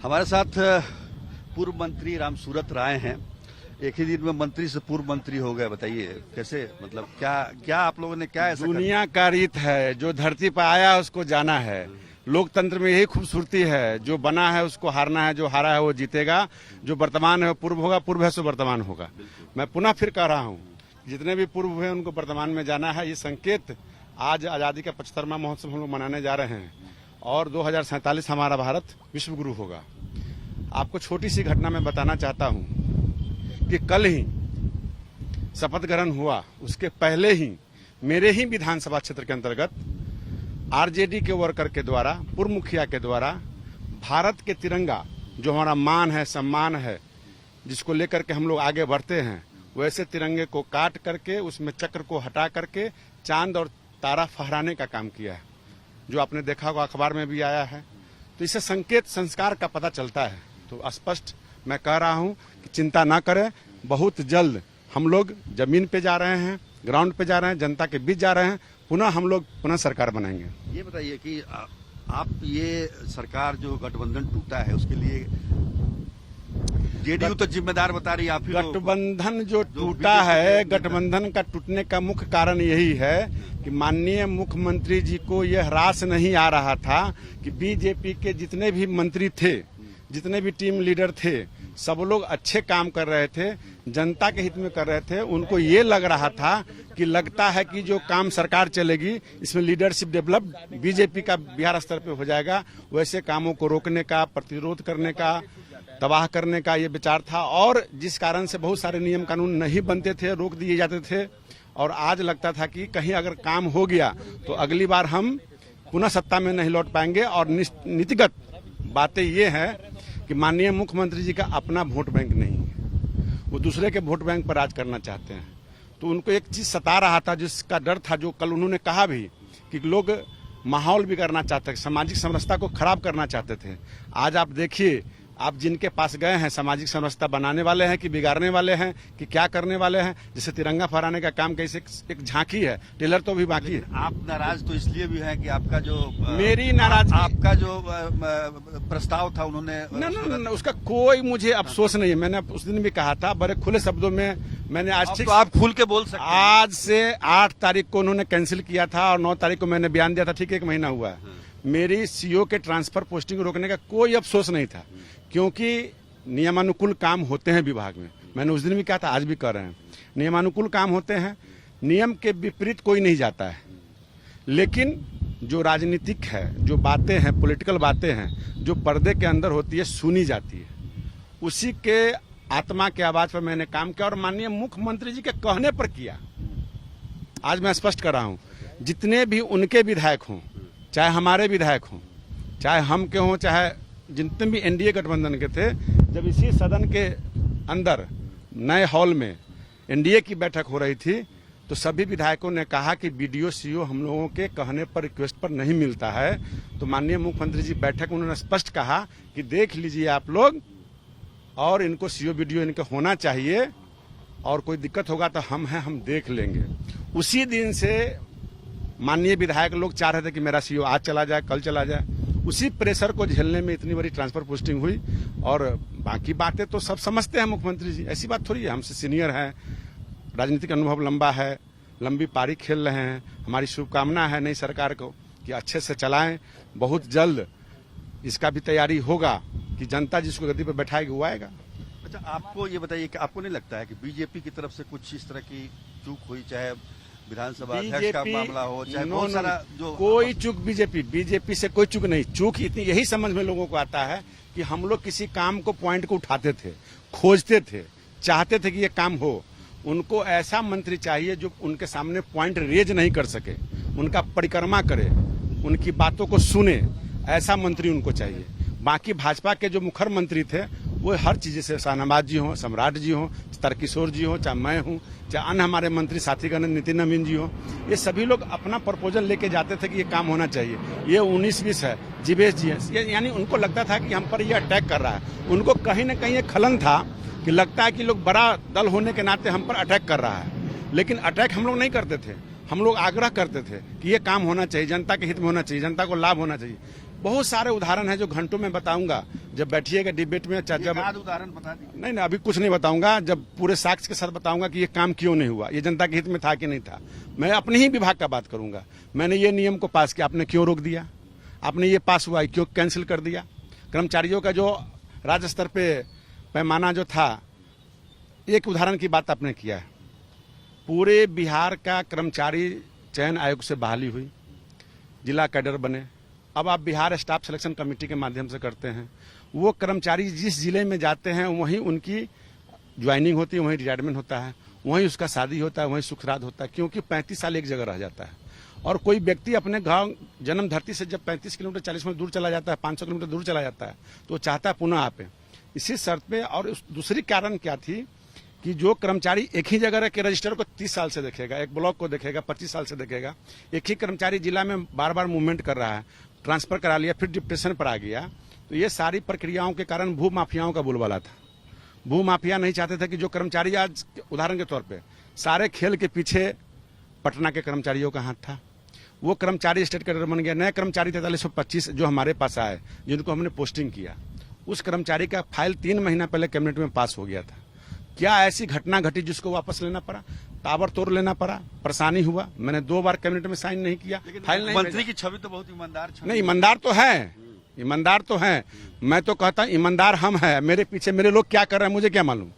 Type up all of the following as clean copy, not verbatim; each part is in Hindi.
हमारे साथ पूर्व मंत्री राम सूरत राय हैं। एक ही दिन में मंत्री से पूर्व मंत्री हो गए। बताइए कैसे, मतलब क्या क्या आप लोगों ने क्या ऐसा दुनिया का रीत है, जो धरती पर आया उसको जाना है। लोकतंत्र में यही खूबसूरती है, जो बना है उसको हारना है, जो हारा है वो जीतेगा, जो वर्तमान है वो पूर्व होगा, पूर्व है सो वर्तमान होगा। मैं पुनः फिर कह रहा हूँ, जितने भी पूर्व हुए उनको वर्तमान में जाना है। ये संकेत आज आजादी का 75वां महोत्सव हम लोग मनाने जा रहे हैं और 2047 हमारा भारत विश्व गुरु होगा। आपको छोटी सी घटना मैं बताना चाहता हूं कि कल ही शपथ ग्रहण हुआ, उसके पहले ही मेरे ही विधानसभा क्षेत्र के अंतर्गत आरजेडी के वर्कर के द्वारा, पूर्व मुखिया के द्वारा भारत के तिरंगा, जो हमारा मान है, सम्मान है, जिसको लेकर के हम लोग आगे बढ़ते हैं, वैसे तिरंगे को काट करके उसमें चक्र को हटा करके चांद और तारा फहराने का काम किया है, जो आपने देखा होगा, अखबार में भी आया है। तो इससे संकेत संस्कार का पता चलता है। तो स्पष्ट मैं कह रहा हूं कि चिंता ना करें, बहुत जल्द हम लोग जमीन पे जा रहे हैं, ग्राउंड पे जा रहे हैं, जनता के बीच जा रहे हैं, पुनः हम लोग पुनः सरकार बनाएंगे। ये बताइए कि आप ये सरकार जो गठबंधन टूटा है उसके लिए जेडीयू तो जिम्मेदार बता रही है, आप ही गठबंधन जो टूटा है, गठबंधन का टूटने का मुख्य कारण यही है कि माननीय मुख्यमंत्री जी को यह रास नहीं आ रहा था कि बीजेपी के जितने भी मंत्री थे, जितने भी टीम लीडर थे, सब लोग अच्छे काम कर रहे थे, जनता के हित में कर रहे थे। उनको ये लग रहा था कि लगता है कि जो काम सरकार चलेगी इसमें लीडरशिप डेवलप बीजेपी का बिहार स्तर पे हो जाएगा। वैसे कामों को रोकने का, प्रतिरोध करने का, तबाह करने का ये विचार था और जिस कारण से बहुत सारे नियम कानून नहीं बनते थे, रोक दिए जाते थे। और आज लगता था कि कहीं अगर काम हो गया तो अगली बार हम पुनः सत्ता में नहीं लौट पाएंगे। और नीतिगत बातें ये हैं कि माननीय मुख्यमंत्री जी का अपना वोट बैंक नहीं है, वो दूसरे के वोट बैंक पर राज करना चाहते हैं। तो उनको एक चीज सता रहा था, जिसका डर था, जो कल उन्होंने कहा भी कि लोग माहौल बिगाड़ना चाहते थे, सामाजिक समरसता को खराब करना चाहते थे। आज आप देखिए, आप जिनके पास गए हैं, सामाजिक समरसता बनाने वाले हैं कि बिगाड़ने वाले हैं कि क्या करने वाले हैं। जैसे तिरंगा फहराने का काम कैसे एक झांकी है, टेलर तो भी बाकी है। आप नाराज तो इसलिए भी हैं कि आपका जो मेरी नाराजगी, आपका जो प्रस्ताव था उन्होंने न, उसका कोई मुझे अफसोस नहीं है। मैंने उस दिन भी कहा था, बड़े खुले शब्दों में मैंने आज ठीक, तो आप खुल के बोल सकते हैं। आज से 8 तारीख को उन्होंने कैंसिल किया था और 9 तारीख को मैंने बयान दिया था, ठीक 1 महीना हुआ है। मेरी सीओ के ट्रांसफर पोस्टिंग रोकने का कोई अफसोस नहीं था, क्योंकि नियमानुकूल काम होते हैं विभाग में। मैंने उस दिन भी कहा था, आज भी कह रहे हैं, नियमानुकूल काम होते हैं, नियम के विपरीत कोई नहीं जाता है। लेकिन जो राजनीतिक है, जो बातें हैं, पॉलिटिकल बातें हैं, जो पर्दे के अंदर होती है, सुनी जाती है, उसी के आत्मा के आवाज पर मैंने काम किया और माननीय मुख्यमंत्री जी के कहने पर किया। आज मैं स्पष्ट कर रहा हूं, जितने भी उनके विधायक हों, चाहे हमारे विधायक हों, चाहे हम के हों, चाहे जितने भी एनडीए गठबंधन के थे, जब इसी सदन के अंदर नए हॉल में एनडीए की बैठक हो रही थी, तो सभी विधायकों ने कहा कि बीडीओ सीओ हम लोगों के कहने पर, रिक्वेस्ट पर नहीं मिलता है। तो माननीय मुख्यमंत्री जी बैठक, उन्होंने स्पष्ट कहा कि देख लीजिए आप लोग, और इनको सीओ बीडीओ इनके होना चाहिए, और कोई दिक्कत होगा तो हम हैं, हम देख लेंगे। उसी दिन से माननीय विधायक लोग चाह रहे थे कि मेरा सीओ आज चला जाए, कल चला जाए। उसी प्रेशर को झेलने में इतनी बड़ी ट्रांसफर पोस्टिंग हुई। और बाकी बातें तो सब समझते हैं मुख्यमंत्री जी, ऐसी बात थोड़ी है, हमसे सीनियर हैं, राजनीतिक अनुभव लंबा है, लंबी पारी खेल रहे हैं। हमारी शुभकामना है नई सरकार को कि अच्छे से चलाएं। बहुत जल्द इसका भी तैयारी होगा कि जनता जिसको गद्दी पर बैठाएगी वो आएगा। अच्छा, आपको ये बताइए कि आपको नहीं लगता है कि बीजेपी की तरफ से कुछ इस तरह की चूक हुई, चाहे विधानसभा अध्यक्ष का मामला हो, चाहे बहुत सारा जो कोई चूक बीजेपी से कोई चूक नहीं। चूक इतनी यही समझ में लोगों को आता है कि हम लोग किसी काम को, पॉइंट को उठाते थे, खोजते थे, चाहते थे कि ये काम हो। उनको ऐसा मंत्री चाहिए जो उनके सामने पॉइंट रेज नहीं कर सके, उनका परिक्रमा करे, उनकी बातों को सुने, ऐसा मंत्री उनको चाहिए। बाकी भाजपा के जो मुखर मंत्री थे वो हर चीज से, शाहनवाज जी हो, सम्राट जी हो, तारकिशोर जी हो, चाहे मैं हूं, चाहे अन्य हमारे मंत्री साथीगण नितिन नवीन जी हो, ये सभी लोग अपना प्रपोजल लेके जाते थे कि ये काम होना चाहिए। ये 19-20 है, जीवेश जी है, यानी उनको लगता था कि हम पर ये अटैक कर रहा है। उनको कहीं ना कहीं खलन था कि लगता है कि लोग बड़ा दल होने के नाते हम पर अटैक कर रहा है। लेकिन अटैक हम लोग नहीं करते थे, हम लोग आग्रह करते थे कि ये काम होना चाहिए, जनता के हित में होना चाहिए, जनता को लाभ होना चाहिए। बहुत सारे उदाहरण हैं जो घंटों में बताऊंगा, जब बैठिएगा डिबेट में। जब उदाहरण बता दीजिए। नहीं, अभी कुछ नहीं बताऊंगा, जब पूरे साक्ष्य के साथ बताऊंगा कि ये काम क्यों नहीं हुआ, ये जनता के हित में था कि नहीं था। मैं अपने ही विभाग का बात करूंगा। मैंने ये नियम को पास किया, आपने क्यों रोक दिया? आपने ये पास हुआ, क्यों कैंसिल कर दिया? कर्मचारियों का जो राज्य स्तर पे पैमाना जो था, एक उदाहरण की बात आपने किया है। पूरे बिहार का कर्मचारी चयन आयोग से बहाली हुई, जिला कैडर बने। अब आप बिहार स्टाफ सिलेक्शन कमेटी के माध्यम से करते हैं। वो कर्मचारी जिस जिले में जाते हैं वहीं उनकी ज्वाइनिंग होती है, वहीं रिटायरमेंट होता है, वहीं उसका शादी होता है, वहीं सुख श्राद्ध होता है, क्योंकि 35 साल एक जगह रह जाता है। और कोई व्यक्ति अपने गांव जन्म धरती से जब 35 किलोमीटर 40 किलोमीटर दूर चला जाता है, 500 किलोमीटर दूर चला जाता है, तो वो चाहता है पुनः आपे इसी शर्त पे। और दूसरी कारण क्या थी कि जो कर्मचारी एक ही जगह रह के रजिस्टर को 30 साल से देखेगा, एक ब्लॉक को देखेगा 25 साल से देखेगा, एक ही कर्मचारी जिला में बार बार मूवमेंट कर रहा है, ट्रांसफर करा लिया, फिर डिप्रेशन पर आ गया, तो ये सारी प्रक्रियाओं के कारण भू माफियाओं का बोलबाला था। भू माफिया नहीं चाहते थे कि जो कर्मचारी, आज उदाहरण के तौर पे सारे खेल के पीछे पटना के कर्मचारियों का हाथ था। वो कर्मचारी स्टेट कैडर बन गया। नए कर्मचारी 4325 जो हमारे पास आए, जिनको हमने पोस्टिंग किया, उस कर्मचारी का फाइल 3 महीना पहले कैबिनेट में पास हो गया था। क्या ऐसी घटना घटी जिसको वापस लेना पड़ा, ताबड़तोड़ लेना पड़ा, परेशानी हुआ? मैंने 2 बार कैबिनेट में साइन नहीं किया, फाइल नहीं। मंत्री की छवि तो बहुत ईमानदार छवि। नहीं, ईमानदार तो है, ईमानदार तो है। मैं तो कहता हूं ईमानदार हम हैं। मेरे पीछे मेरे लोग क्या कर रहे हैं मुझे क्या मालूम?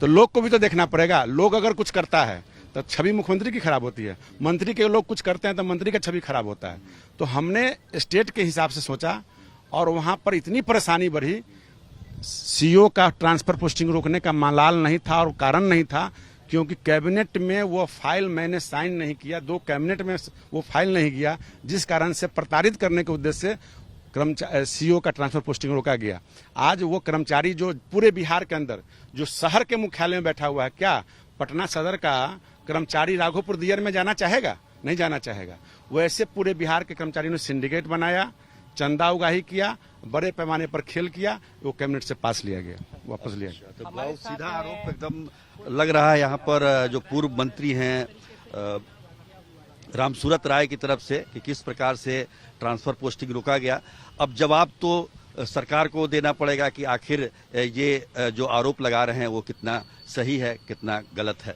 तो लोग को भी तो देखना पड़ेगा। लोग अगर कुछ करता है तो छवि मुख्यमंत्री की खराब होती है, मंत्री के लोग कुछ करते हैं तो मंत्री का छवि खराब होता है। तो हमने स्टेट के हिसाब से सोचा, और वहां पर इतनी परेशानी बढ़ी। सीओ का ट्रांसफर पोस्टिंग रोकने का मलाल नहीं था और कारण नहीं था, क्योंकि कैबिनेट में वो फाइल मैंने साइन नहीं किया, 2 कैबिनेट में वो फाइल नहीं किया, जिस कारण से प्रताड़ित करने के उद्देश्य से सीओ का ट्रांसफर पोस्टिंग रोका गया। आज वो कर्मचारी जो पूरे बिहार के अंदर, जो शहर के मुख्यालय में बैठा हुआ है, क्या पटना सदर का कर्मचारी राघोपुर दियर में जाना चाहेगा? नहीं जाना चाहेगा। वैसे पूरे बिहार के कर्मचारियों ने सिंडिकेट बनाया, चंदा उगाही किया, बड़े पैमाने पर खेल किया, वो कैबिनेट से पास लिया गया, वापस लिया गया। तो बहुत सीधा आरोप एकदम लग रहा है यहाँ पर जो पूर्व मंत्री हैं रामसूरत राय की तरफ से, कि किस प्रकार से ट्रांसफर पोस्टिंग रोका गया। अब जवाब तो सरकार को देना पड़ेगा कि आखिर ये जो आरोप लगा रहे हैं वो कितना सही है, कितना गलत है।